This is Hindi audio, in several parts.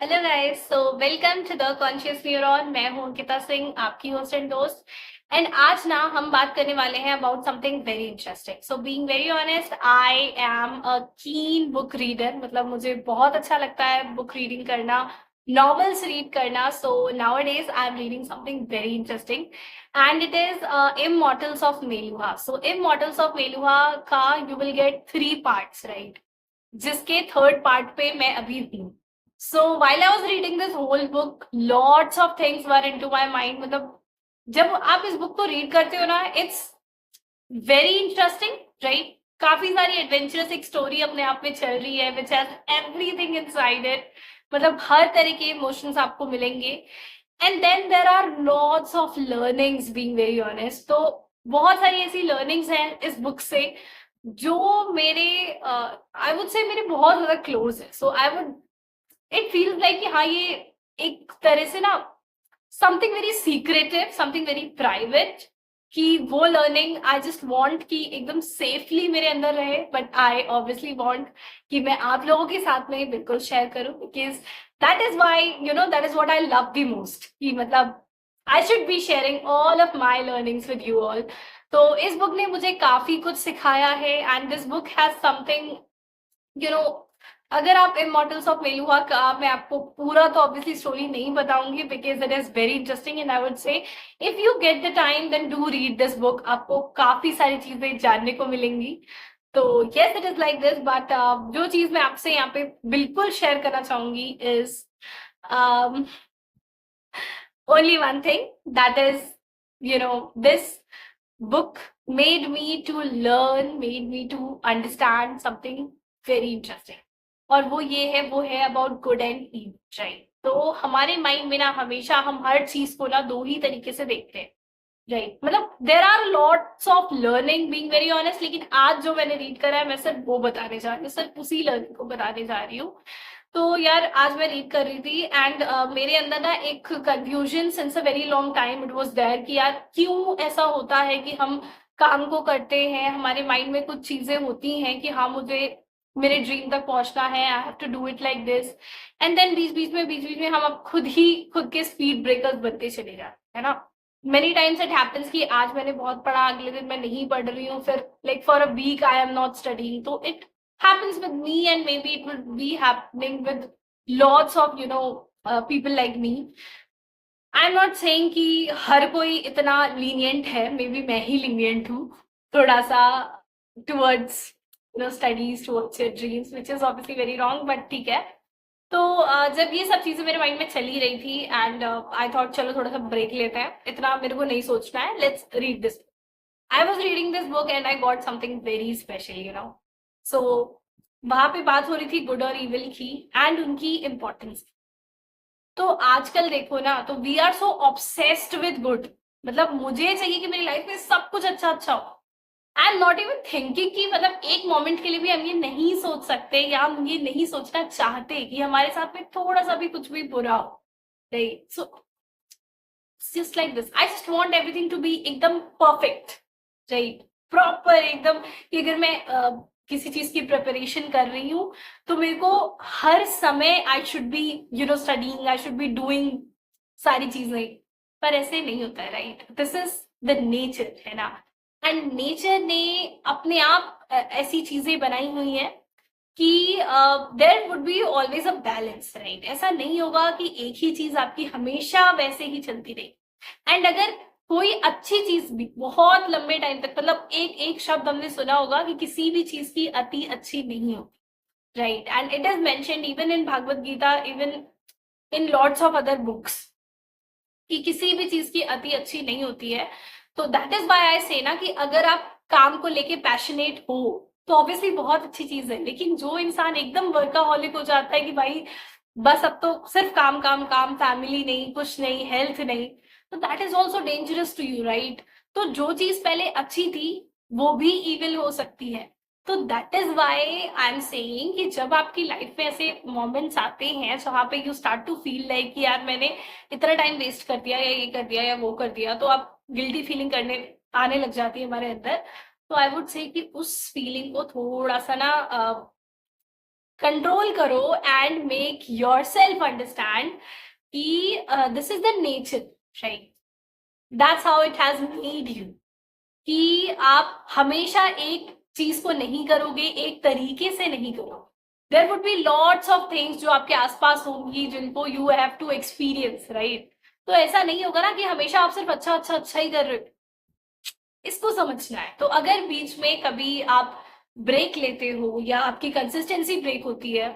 Hello guys, so welcome to the conscious neuron. मैं हूं अंकिता सिंह, आपकी होस्ट एंड दोस्त। एंड आज ना हम बात करने वाले हैं about something very interesting. So being very honest, I am a keen book reader. मतलब मुझे बहुत अच्छा लगता है बुक रीडिंग करना, नॉवेल्स रीड करना। So nowadays I am reading something very interesting and it is immortals of Meluha. So immortals of Meluha का you will get 3 parts, right? जिसके थर्ड पार्ट पे मैं अभी हूँ। सो while I was reading this whole book, lots of things were into my mind। मतलब जब आप इस बुक को रीड करते हो ना, इट्स वेरी इंटरेस्टिंग, राइट? काफी सारी एडवेंचरस एक स्टोरी अपने आप में चल रही है which has everything inside it. मतलब हर तरह के इमोशंस आपको मिलेंगे। And then there are lots of learnings, being very honest. तो बहुत सारी ऐसी लर्निंग्स हैं इस बुक से जो मेरे आई वुड से मेरे बहुत ज्यादा क्लोज है। So I would it feels like कि हाँ, ये एक तरह से ना something very secretive, something very private, कि वो लर्निंग आई जस्ट वांट कि एकदम सेफली मेरे अंदर रहे। बट आई ऑब्वियसली वांट कि मैं आप लोगों के साथ में बिल्कुल शेयर करूं, because that is why that is what I love the most, कि मतलब I should be sharing all of my learnings with you all. तो इस बुक ने मुझे काफी कुछ सिखाया है and this book has something you know अगर आप इमॉर्टल्स ऑफ मेलुहा का, मैं आपको पूरा तो ऑब्वियसली स्टोरी नहीं बताऊंगी because it is very interesting and I would say if you get the time then do read this book. आपको काफी सारी चीजें जानने को मिलेंगी। तो yes, it is like this. But जो चीज मैं आपसे यहाँ पे बिल्कुल शेयर करना चाहूंगी is only one thing, that is, this book made me to learn, made me to understand something very interesting। और वो है about good and evil, right? तो हमारे माइंड में ना हमेशा हम हर चीज को ना दो ही तरीके से देखते हैं, राइट? मतलब there are lots of learning, being very honest. लेकिन आज जो मैंने रीड करा है, मैं सिर्फ वो बताने जा रही हूँ, सिर्फ उसी लर्निंग को बताने जा रही हूँ। तो यार, आज मैं रीड कर रही थी एंड मेरे अंदर ना एक confusion since a very long time it was there, कि यार क्यों ऐसा होता है कि हम काम को करते हैं, हमारे माइंड में कुछ चीजें होती हैं कि हाँ, मुझे मेरे ड्रीम तक पहुंचना है, I have to do it like this. And then बीच बीच में हम अब खुद के स्पीड ब्रेकर्स बनते चले जाते हैं ना। मेनी टाइम्स इट हैपेंस कि आज मैंने बहुत पढ़ा, अगले दिन मैं नहीं पढ़ रही हूँ, फिर like for a week I am not studying. तो it happens with me and maybe it will be happening with lots of people like me। I'm not saying कि हर कोई इतना lenient है, maybe मैं ही lenient हूँ थोड़ा सा towards studies, towards your dreams, which is obviously very wrong, but ठीक है। तो जब ये सब चीजें मेरे माइंड में चली रही थी एंड आई थॉट चलो थोड़ा सा ब्रेक लेते हैं, इतना मेरे को नहीं सोचना है, let's read this. I was reading this book and I got something very special. So वहां पे बात हो रही थी गुड और इविल की एंड उनकी इम्पोर्टेंस। तो आजकल देखो ना, तो we are so obsessed with good. मतलब मुझे चाहिए कि मेरी लाइफ में सब कुछ अच्छा अच्छा हो। आई एम नॉट इवन थिंकिंग कि मतलब एक मोमेंट के लिए भी हम ये नहीं सोच सकते या हम ये नहीं सोचना चाहते कि हमारे साथ में थोड़ा सा भी कुछ भी बुरा हो, right? So just like this, I just want everything to be एकदम परफेक्ट, राइट? प्रॉपर एकदम, कि अगर मैं किसी चीज की प्रिपरेशन कर रही हूँ तो मेरे को हर समय I should be studying, I should be doing सारी चीजें। पर ऐसे नहीं होता है, right? This is the nature, है ना? एंड नेचर ने अपने आप ऐसी चीजें बनाई हुई हैं कि there would be always a balance, right? ऐसा नहीं होगा कि एक ही चीज आपकी हमेशा वैसे ही चलती रही। एंड अगर कोई अच्छी चीज भी बहुत लंबे टाइम तक, मतलब एक एक शब्द हमने सुना होगा कि किसी भी चीज की अति अच्छी नहीं होती, right? And it is mentioned even in Bhagavad Gita, even in lots of other books, कि किसी भी चीज की अति अच्छी नहीं होती है। तो दैट इज व्हाई आई से ना कि अगर आप काम को लेके पैशनेट हो तो ऑब्वियसली बहुत अच्छी चीज है। लेकिन जो इंसान एकदम वर्काहॉलिक हो जाता है कि भाई बस अब तो सिर्फ काम काम काम, फैमिली नहीं, कुछ नहीं, हेल्थ नहीं, तो that is also dangerous to you, right? तो जो चीज पहले अच्छी थी वो भी इविल हो सकती है। तो that is why I am saying कि जब आपकी लाइफ में ऐसे मोमेंट्स आते हैं जहाँ पे you start to feel like कि यार मैंने इतना टाइम वेस्ट कर दिया, या ये कर दिया या वो कर दिया, तो आप गिल्टी फीलिंग करने आने लग जाती है हमारे अंदर। तो आई वुड से कि उस फीलिंग को थोड़ा सा ना कंट्रोल करो and make yourself understand कि this is the nature, right? That's how it has made you, कि आप हमेशा एक चीज को नहीं करोगे, एक तरीके से नहीं करोगे. There would be lots of things जो आपके आसपास होंगी जिनको you have to experience, right? तो ऐसा नहीं होगा ना कि हमेशा आप सिर्फ अच्छा अच्छा अच्छा ही कर रहे हो. इसको समझना है. तो अगर बीच में कभी आप ब्रेक लेते हो या आपकी कंसिस्टेंसी ब्रेक होती है,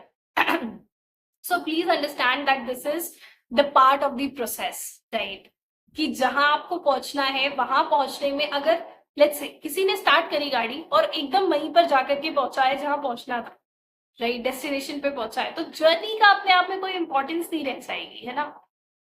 so please understand that this is the part of the process, right? कि जहां आपको पहुंचना है वहां पहुंचने में अगर लेट्स से किसी ने स्टार्ट करी गाड़ी और एकदम वहीं पर जाकर के पहुंचा है जहां पहुंचना था, राइट, डेस्टिनेशन पे पहुंचा है, तो जर्नी का अपने आप में कोई इंपॉर्टेंस नहीं रह जाएगी, है ना?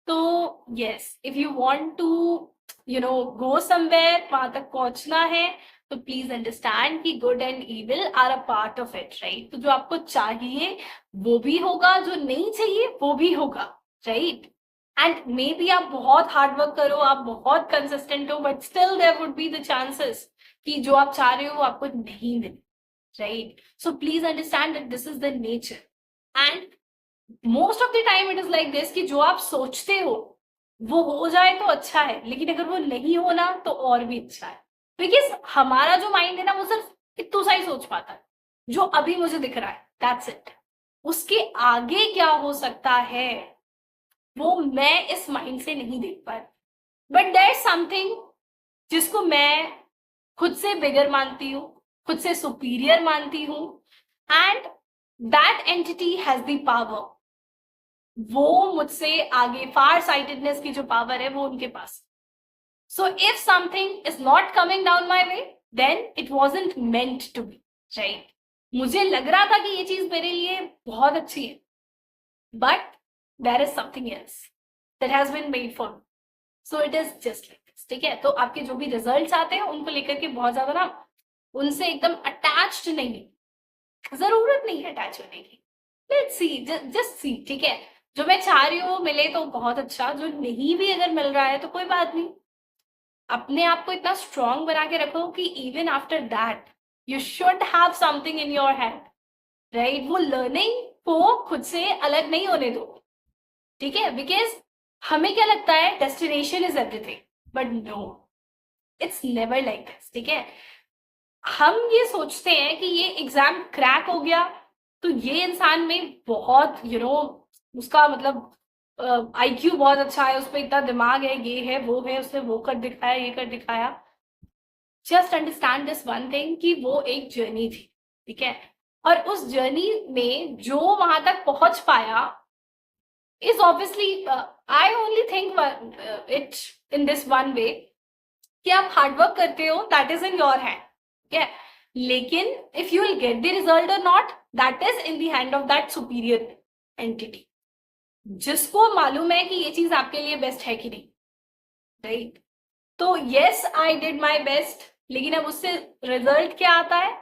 तो yes, if you want to go somewhere, वहां तक पहुंचना है, तो प्लीज अंडरस्टैंड कि good and evil are a part of it, right? तो जो आपको चाहिए वो भी होगा, जो नहीं चाहिए वो भी होगा, राइट? एंड मे बी आप बहुत हार्ड वर्क करो, आप बहुत कंसिस्टेंट हो, but still there would be the chances कि जो आप चाह रहे हो वो आपको नहीं मिले, right? So please understand that this is the nature. And most of the time it is like this कि जो आप सोचते हो वो हो जाए तो अच्छा है, लेकिन अगर वो नहीं होना तो और भी अच्छा है. बिकॉज हमारा जो माइंड है ना, वो सिर्फ इतना सा ही सोच पाता है, जो अभी मुझे दिख रहा है, दैट्स इट. उसके आगे क्या हो सकता है वो मैं इस माइंड से नहीं देख पा रही. बट देयर इज समथिंग जिसको मैं खुद से बिगर मानती हूँ, खुद से सुपीरियर मानती हूँ, and that entity has the power. वो मुझसे आगे, फार साइटेडनेस की जो पावर है वो उनके पास. So if something is not coming down my way, then it wasn't meant to be, right? मुझे लग रहा था कि ये चीज मेरे लिए बहुत अच्छी है, but there is something else that has been made for me. So it is just like this, ठीक है? तो आपके जो भी रिजल्ट्स आते हैं उनको लेकर के बहुत ज्यादा ना उनसे एकदम अटैच्ड नहीं, जरूरत नहीं है अटैच होने की. लेट्स सी, जस्ट सी, ठीक है? जो मैं चाह रही हूँ मिले तो बहुत अच्छा, जो नहीं भी अगर मिल रहा है तो कोई बात नहीं. अपने आप को इतना स्ट्रांग बना के रखो कि even after that you should have something in your hand, right? वो लर्निंग को खुद से अलग नहीं होने दो, ठीक है? बिकॉज हमें क्या लगता है, destination is everything, but no, it's never like this, ठीक है? हम ये सोचते हैं कि ये एग्जाम क्रैक हो गया तो ये इंसान में बहुत उसका मतलब आईक्यू बहुत अच्छा है, उस पर इतना दिमाग है, ये है वो है, उसने वो कर दिखाया, ये कर दिखाया. Just understand this one thing कि वो एक जर्नी थी, ठीक है? और उस जर्नी में जो वहां तक पहुंच पाया is obviously I only think it in this one way कि आप हार्डवर्क करते हो, that is in your hand, ठीक है? लेकिन if you will get the result और not, that is in the hand of that superior entity, जिसको मालूम है कि ये चीज आपके लिए बेस्ट है कि नहीं, राइट? तो yes, I did my best, लेकिन अब उससे रिजल्ट क्या आता है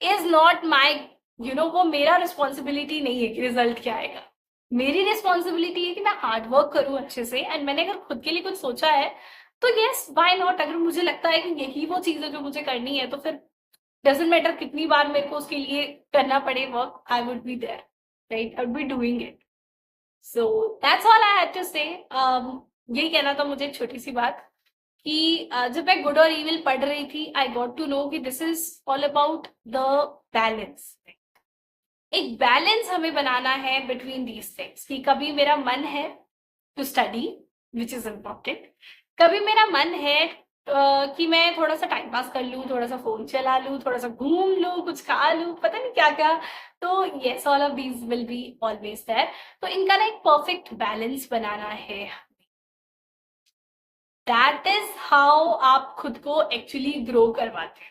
इज नॉट माई वो मेरा रिस्पॉन्सिबिलिटी नहीं है कि रिजल्ट क्या आएगा. मेरी रिस्पॉन्सिबिलिटी है कि मैं हार्डवर्क करूं अच्छे से, एंड मैंने अगर खुद के लिए कुछ सोचा है तो यस, व्हाई नॉट? अगर मुझे लगता है कि यही वो चीज है जो मुझे करनी है, तो फिर डजंट मैटर कितनी बार मेरे को उसके लिए करना पड़े work, I would be there, right? I would be doing it. So that's all I had to say. यही कहना था मुझे, एक छोटी सी बात कि जब मैं गुड और इविल पढ़ रही थी, आई गॉट टू नो कि this is all about the balance. एक बैलेंस हमें बनाना है बिटवीन दीज थिंग्स, कि कभी मेरा मन है to study which is important, कभी मेरा मन है कि मैं थोड़ा सा टाइम पास कर लूँ, थोड़ा सा फोन चला लूँ, थोड़ा सा घूम लूँ, कुछ खा लूँ, पता नहीं क्या क्या. तो yes, all of these will be always there. तो इनका ना एक परफेक्ट बैलेंस बनाना है. दैट इज हाउ आप खुद को एक्चुअली ग्रो करवाते हैं.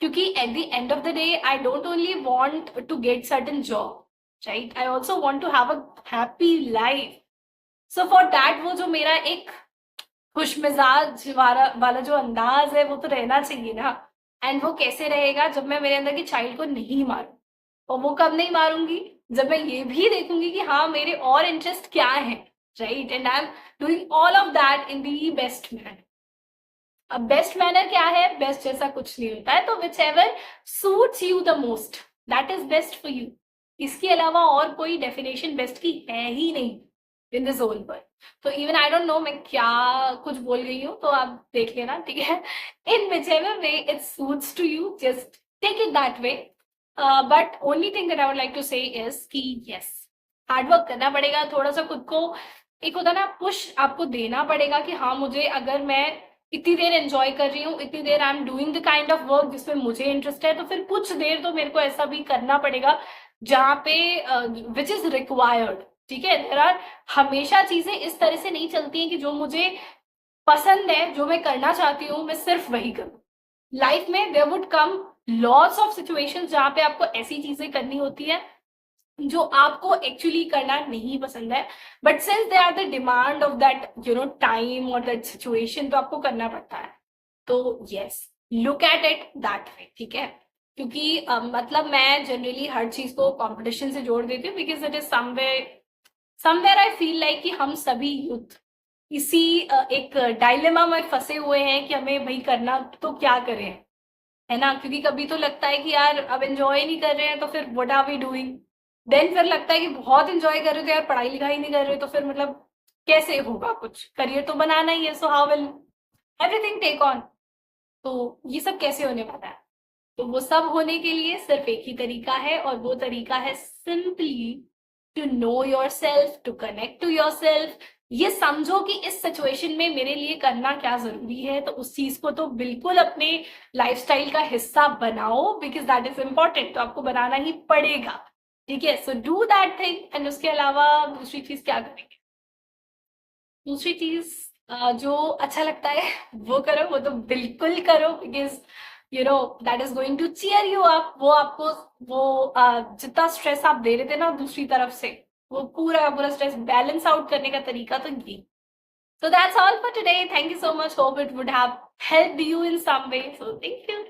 क्योंकि at the end of the day I don't only want to get certain job, right? I also want to have a happy life. So for that वो जो मेरा एक खुश मिजाज वाला जो अंदाज है वो तो रहना चाहिए ना. एंड वो कैसे रहेगा? जब मैं मेरे अंदर की चाइल्ड को नहीं मारूं. और वो कब नहीं मारूंगी? जब मैं ये भी देखूंगी कि हाँ, मेरे और इंटरेस्ट क्या है, right? And I am doing all of that in the best manner. अब बेस्ट मैनर क्या है? बेस्ट जैसा कुछ नहीं होता है. तो which ever suits you the most, that is best for you. इसके अलावा और कोई डेफिनेशन बेस्ट की है ही नहीं इन दिस होल वर्ल्ड। तो इवन आई डोंट नो मैं क्या कुछ बोल गई हूँ, तो आप देख लेना, ठीक है। In whichever way it suits to you, just take it that way. But only thing that I would like to say is कि यस, हार्डवर्क करना पड़ेगा, थोड़ा सा खुद को एक होता ना पुश आपको देना पड़ेगा कि हाँ मुझे, अगर मैं इतनी देर एंजॉय कर रही हूँ, इतनी देर I am doing the kind of work जिसमें मुझे इंटरेस्ट है, तो फिर कुछ देर तो मेरे को ऐसा भी करना पड़ेगा जहाँ पे विच इज रिक्वायर्ड, ठीक है। देयर आर, हमेशा चीजें इस तरह से नहीं चलती हैं कि जो मुझे पसंद है, जो मैं करना चाहती हूँ, मैं सिर्फ वही करूँ। लाइफ में there would come lots of situations जहाँ पे आपको ऐसी चीजें करनी होती है जो आपको एक्चुअली करना नहीं पसंद है, but since they are the demand of that time और दैट सिचुएशन, तो आपको करना पड़ता है। तो yes, look at it that way, ठीक है। क्योंकि मतलब मैं जनरली हर चीज को कंपटीशन से जोड़ देती हूँ, because it is somewhere I feel like कि हम सभी यूथ इसी एक डायलेमा में फंसे हुए हैं कि हमें भाई करना तो क्या करें, है ना। क्योंकि कभी तो लगता है कि यार अब एंजॉय नहीं कर रहे हैं तो फिर what are we doing, then फिर लगता है कि बहुत एंजॉय कर रहे थे यार, पढ़ाई लिखाई नहीं कर रहे, तो फिर मतलब कैसे होगा, कुछ करियर तो बनाना ही है, so how will everything take on. तो ये सब कैसे होने वाला है? तो वो सब होने के लिए सिर्फ एक ही तरीका है, और वो तरीका है simply to know your self, to connect to your self. ये समझो कि इस सिचुएशन में मेरे लिए करना क्या जरूरी है, तो उस चीज को तो बिल्कुल अपने लाइफस्टाइल का हिस्सा बनाओ, बिकॉज दैट इज इम्पोर्टेंट, तो आपको बनाना ही पड़ेगा, ठीक है। So do that thing. And उसके अलावा दूसरी चीज क्या करेंगे? दूसरी चीज जो अच्छा लगता है वो करो, वो तो बिल्कुल करो, because that is going to cheer you up. वो आपको वो जितना स्ट्रेस आप दे रहे थे ना दूसरी तरफ से, वो पूरा पूरा स्ट्रेस बैलेंस आउट करने का तरीका तो ये। So that's all for today. Thank you so much. Hope it would have helped you in some way. So thank you.